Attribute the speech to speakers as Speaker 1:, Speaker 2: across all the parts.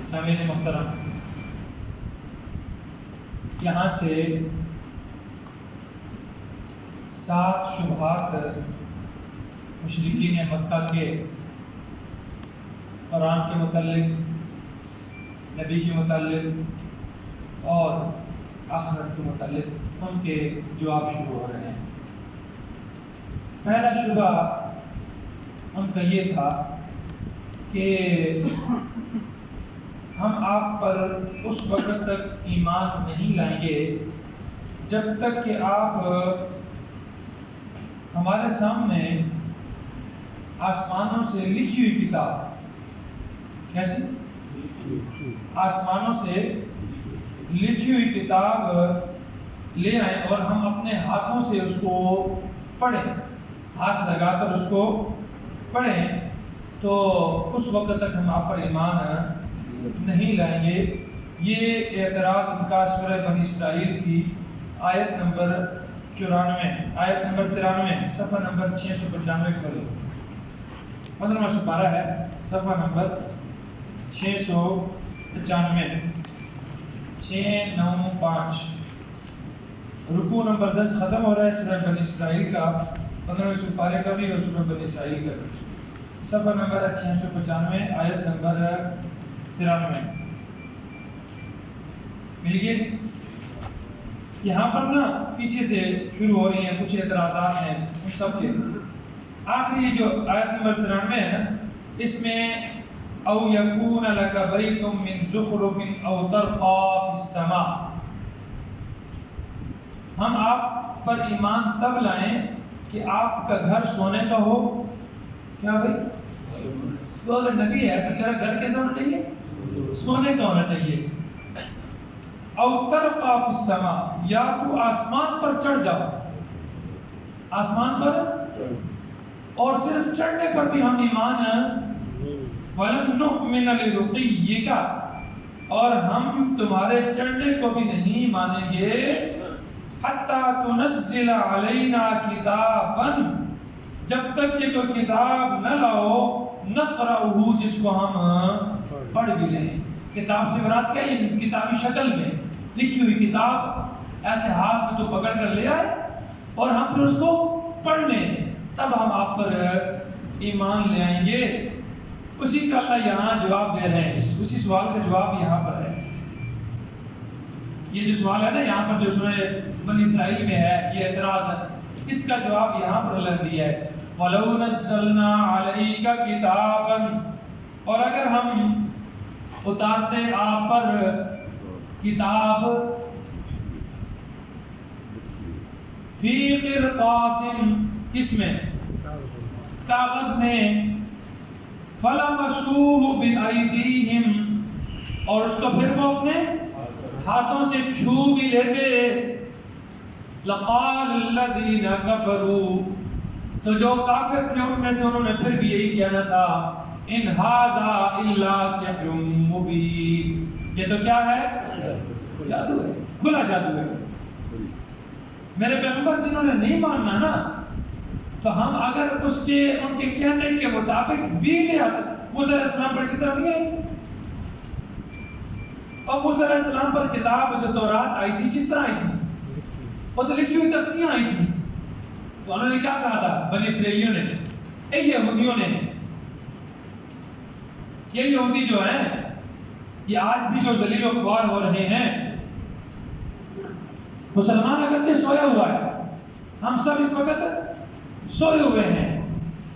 Speaker 1: سامعین محترم، یہاں سے 7 شبہات مشرکین مکہ کے قرآن کے متعلق، نبی کے متعلق اور آخرت کے متعلق ان کے جواب شروع ہو رہے ہیں۔ پہلا شبہ ان کا یہ تھا کہ ہم آپ پر اس وقت تک ایمان نہیں لائیں گے جب تک کہ آپ ہمارے سامنے آسمانوں سے لکھی ہوئی کتاب، کیسے؟ آسمانوں سے لکھی ہوئی کتاب لے آئیں اور ہم اپنے ہاتھوں سے اس کو پڑھیں، ہاتھ لگا کر اس کو پڑھیں، تو اس وقت تک ہم آپ پر ایمان نہیں لائیں گے۔ یہ اعتراض ان کا سورہ بنی اسرائیل کی آیت نمبر 93 صفحہ نمبر 695 کھولو، 15واں سپارہ ہے، صفحہ نمبر 695 695، رکوع نمبر 10 ختم ہو رہا ہے سورہ بنی اسرائیل کا، 15ویں سپارے کا بھی اور سورہ بنی اسرائیل کا بھی، صفحہ نمبر 695 آیت نمبر 93 مل گئی تھی۔ یہاں پر نا پیچھے سے شروع ہو رہی ہیں کچھ اعتراضات ہیں ان سب کے۔ آخری جو آیت نمبر 93 ہے نا، اس میں او یکون لک بیت من زخرف او ترقى فی السماء، ہم آپ پر ایمان تب لائیں کہ آپ کا گھر سونے کا ہو۔ کیا بھائی؟ تو اگر نبی ہے تو تیرا گھر کیسا ہونا چاہیے؟ سونے کا ہونا چاہیے۔ او ترقى فی السماء، یا تو آسمان پر چڑھ جاؤ، آسمان پر، اور صرف چڑھنے پر بھی ہم ایمان وَلَن نُؤْمِنَ لِرُقِيِّكَ، اور ہم تمہارے چڑھنے کو بھی نہیں مانیں گے حَتَّى تُنَزِّلَ عَلَيْنَا كِتَابًا، جب تک کہ کوئی کتاب نہ لاؤ نَقْرَأُهُ، جس کو ہم پڑھ بھی لیں۔ کتاب سے مراد کیا ہے؟ کتابی شکل میں لکھی ہوئی کتاب، ایسے ہاتھ میں تو پکڑ کر لے آئے اور ہم پھر اس کو پڑھ لیں، تب ہم آپ پر ایمان لے آئیں گے۔ اسی کا اللہ یہاں جواب دے رہے ہیں، اسی سوال کا جواب یہاں پر ہے۔ یہ جو سوال ہے نا یہاں پر جو سورہ بنی اسرائیل میں ہے، یہ اعتراض ہے، اس کا جواب یہاں پر اللہ دیا ہے وَلَوْ نَزَّلْنَا عَلَيْكَ كِتَابًا، اور اگر ہم اتارتے آپ پر کتاب فی قرطاس، کس میں؟ کاغذ میں، فَلَمَسُوهُ بِأَيْدِيهِمْ، اور اس کو پھر وہ اپنے ہاتھوں سے چھو بھی لیتے، لَقَالَ الَّذِينَ كَفَرُوا، تو جو کافر تھے ان میں سے انہوں نے پھر بھی یہی کہنا تھا إِنْ هَذَا إِلَّا سِحْرٌ مُبِينٌ، یہ تو کیا ہے؟ جادو ہے، کھلا جادو ہے۔ میرے پیغمبر جنہوں نے نہیں ماننا نا، تو ہم اگر اس کے ان کے کہنے کے مطابق بھی لے آتے، موسیٰ علیہ السلام پر اسی طرح نہیں آئی، اور موسیٰ علیہ السلام پر کتاب جو تورات آئی تھی کس طرح آئی تھی؟ وہ تو لکھی ہوئی تختیاں آئی تھی۔ تو انہوں نے کیا کہا تھا بنی اسرائیلیوں نے، اے یہودیوں نے، یہ یہودی جو ہیں یہ آج بھی جو ذلیل و خوار ہو رہے ہیں، مسلمان اگرچہ سویا ہوا ہے، ہم سب اس وقت سوئے ہوئے ہیں،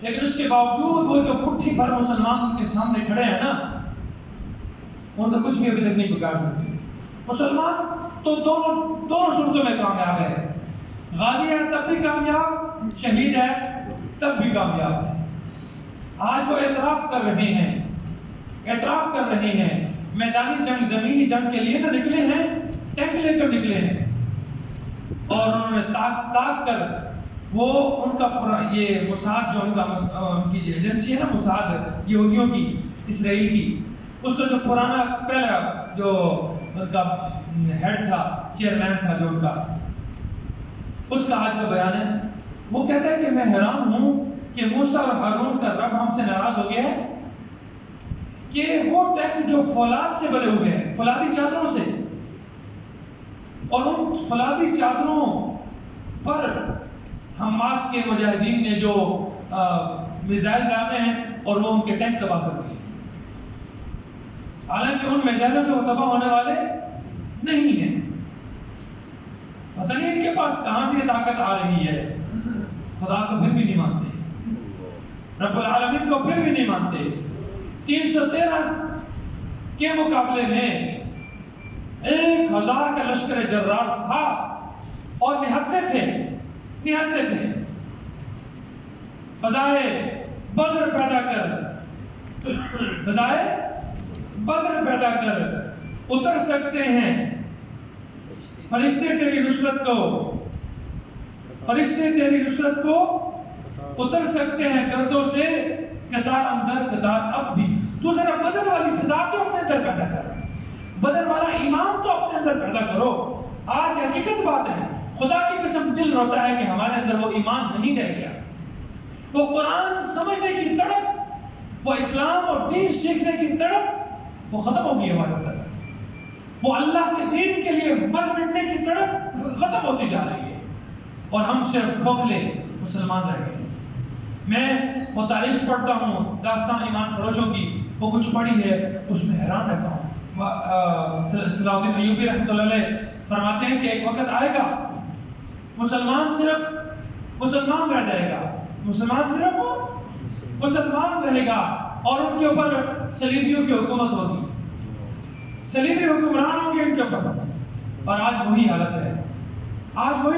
Speaker 1: لیکن اس کے باوجود وہ جو مٹھی بھر مسلمان ان کے سامنے کھڑے ہیں نا، وہ تو کچھ بھی ابھی تک نہیں بگاڑ سکتے۔ مسلمان تو دونوں صورتوں میں کامیاب ہے، غازی ہے تب بھی کامیاب، شہید ہے تب بھی کامیاب ہے۔ آج وہ اعتراف کر رہے ہیں، میدانی جنگ، زمینی جنگ کے لیے نہ نکلے ہیں، ٹینک لے کر نکلے ہیں، اور انہوں نے تاک کر وہ ان کا یہ موساد جو ان کی ایجنسی ہے نا، موساد یہودیوں کی، اسرائیل کی، اس کا جو پرانا پہلا جو ان کا ہیڈ تھا، چیئرمین تھا جو ان کا، اس کا آج کا بیان ہے۔ وہ کہتا ہے کہ میں حیران ہوں کہ موسیٰ اور ہارون کا رب ہم سے ناراض ہو گیا ہے، کہ وہ ٹینٹ جو فولاد سے بنے ہوئے ہیں، فولادی چادروں سے، اور ان فولادی چادروں پر حماس کے مجاہدین نے جو میزائل داغے ہیں اور وہ ان کے ٹینک تباہ کر دیے. حالانکہ ان میزائلوں سے وہ تباہ ہونے والے نہیں ہیں. پتہ نہیں ان کے پاس کہاں سے یہ طاقت آ رہی ہے. خدا کو پھر بھی نہیں مانتے، رب العالمین کو پھر بھی نہیں مانتے. 313 کے مقابلے میں 1000 کا لشکر جرار تھا اور نہتے تھے. فضائے بدر پیدا کر اتر سکتے ہیں فرشتے تیری نصرت کو اتر سکتے ہیں گردوں سے قطار اندر قطار اب بھی. تو ذرا بدر والی فضا تو اپنے اندر پیدا کر، بدر والا ایمان تو اپنے اندر پیدا کرو. آج حقیقت بات ہے، خدا کی قسم دل روتا ہے کہ ہمارے اندر وہ ایمان نہیں رہ گیا. وہ قرآن سمجھنے کی تڑپ، وہ اسلام اور دین سیکھنے کی تڑپ وہ ختم ہو گئی ہمارے اندر. وہ اللہ کے دین کے لیے مر مٹنے کی تڑپ ختم ہوتی جا رہی ہے اور ہم صرف کھوکھلے مسلمان رہ گئے. میں وہ تاریخ پڑھتا ہوں داستان ایمان فروشوں کی، وہ کچھ پڑھی ہے، اس میں حیران رہتا ہوں. صلاح الدین ایوبی رحمۃ اللہ علیہ فرماتے ہیں کہ ایک وقت آئے گا مسلمان صرف مسلمان رہ جائے گا، مسلمان رہے گا اور ان کے اوپر صلیبیوں کی حکومت ہوگی، صلیبی حکمران ہوں گے ان کے اوپر. اور آج وہی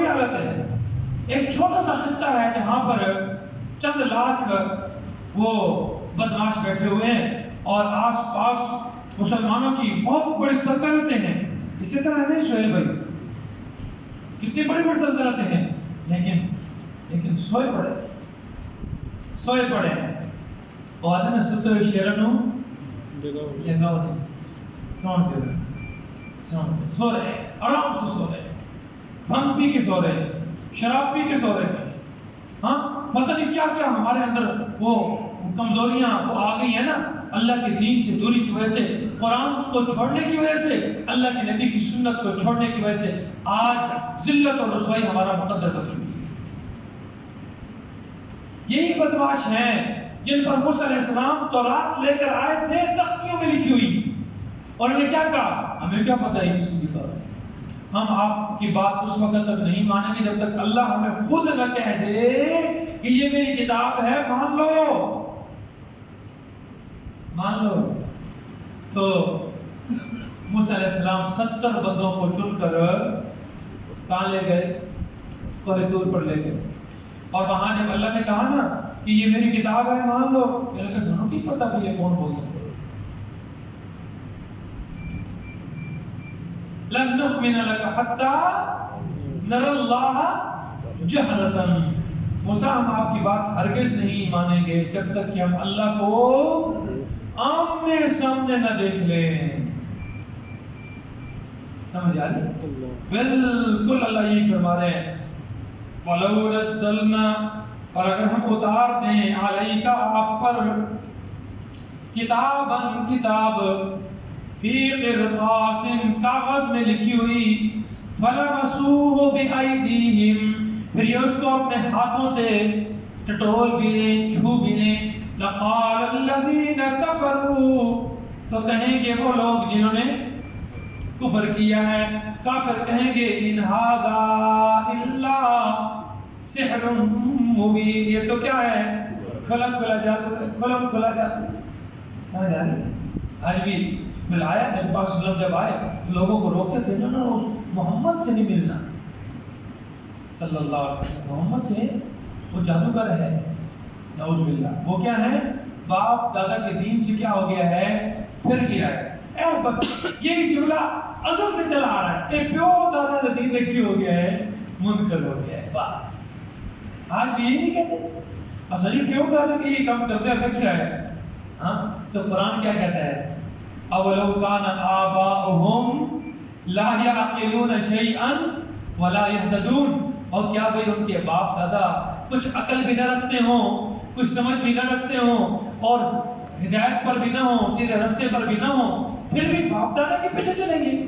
Speaker 1: حالت ہے. ایک چھوٹا سا خطہ ہے جہاں پر چند لاکھ وہ بدماش بیٹھے ہوئے ہیں اور آس پاس مسلمانوں کی بہت بڑی سلطنتیں ہیں. اسی طرح نہیں سہیل بھائی، کتنی بڑی سلطنتیں ہیں، لیکن سوئے پڑے اور آدھے نے ستر شیرنوں جگہوں نے سو رہے ہیں، آرام سے سو رہے ہیں، بھنگ پی کے سو رہے ہیں، شراب پی کے سو رہے ہیں. ہاں پتہ نہیں کیا کیا ہمارے اندر وہ کمزوریاں وہ آ گئی ہیں نا، اللہ کے دین سے دوری کی وجہ سے، قرآن کو چھوڑنے کی وجہ سے، اللہ کے نبی کی سنت کو چھوڑنے کی وجہ سے آج ذلت اور رسوائی ہمارا مقدر کر چکی ہے. یہی بدماش ہیں جن پر موسیٰ علیہ السلام تورات لے کر آئے تھے تختیوں میں لکھی ہوئی، اور انہوں نے کیا کہا؟ ہمیں کیا پتہ ہے کس کی طور ہے، ہم آپ کی بات اس وقت تک نہیں مانیں گے جب تک اللہ ہمیں خود نہ کہہ دے کہ یہ میری کتاب ہے، مان لو. تو موسیٰ علیہ السلام 70 بندوں کو چن کر کہاں لے گئے؟ کوہ طور پر لے گئے. اور وہاں جب اللہ نے کہا نا کہ یہ میری کتاب ہے مان لو، انہوں نے کہا نہیں پتا کہ یہ کون بول سکتے. لن نؤمن لك حتى نرى الله جهرة. موسیٰ ہم آپ کی بات ہرگز نہیں مانیں گے جب تک کہ ہم اللہ کو آمنے سامنے نہ دیکھ لیں. سمجھ آ رہی؟ بالکل اللہ یہی فرما رہے ہیں وَلَوْ نَزَّلْنَا، اور اگر ہم اتار دیں عَلَيْكَ آپ پر کتاب فی قرطاس کاغذ میں لکھی ہوئی فَلَمَسُوهُ بِأَيْدِيهِمْ، پھر یہ اس کو اپنے ہاتھوں سے ٹٹول بھی لیں چھو بھی لیں. لَقَالَ الَّذِينَ كَفَرُوا، تو کہیں گے وہ لوگ جنہوں نے کفر کیا ہے، کافر کہیں گے ان ھذا الا سحر مبین، یہ تو کیا ہے؟ کھلا جادو. سمجھ آ رہی؟ آج بھی مل آیا نبی پاک صلی اللہ علیہ وسلم جب آئے لوگوں کو روکتے تھے نا محمد سے نہیں ملنا صلی اللہ علیہ وسلم. محمد سے وہ جادوگر ہے، نعوذ باللہ. وہ کیا ہے؟ باپ دادا کے دین سے کیا ہو گیا ہے؟ پھر گیا ہے. بس یہی جملہ ازل سے چلا آ رہا ہے کہ پیو دادا کا دین کی ہو گیا ہے، منکر ہو گیا ہے. بس آج بھی یہی نہیں کہتے. اصل پیو دادا کے یہ کام کرتے ہیں کیا ہے؟ ہاں تو قرآن کیا کہتا ہے؟ اولو کان آباؤہم لا یعقلون شیئا ولا یہتدون، اور کیا بھئی ان کے باپ دادا کچھ عقل بھی نہ رکھتے ہوں، کچھ سمجھ بھی نہ رکھتے ہوں اور ہدایت پر بھی نہ ہو، سیدھے راستے پر بھی نہ ہو، پھر بھی باپ دادا کے پیچھے چلیں گے؟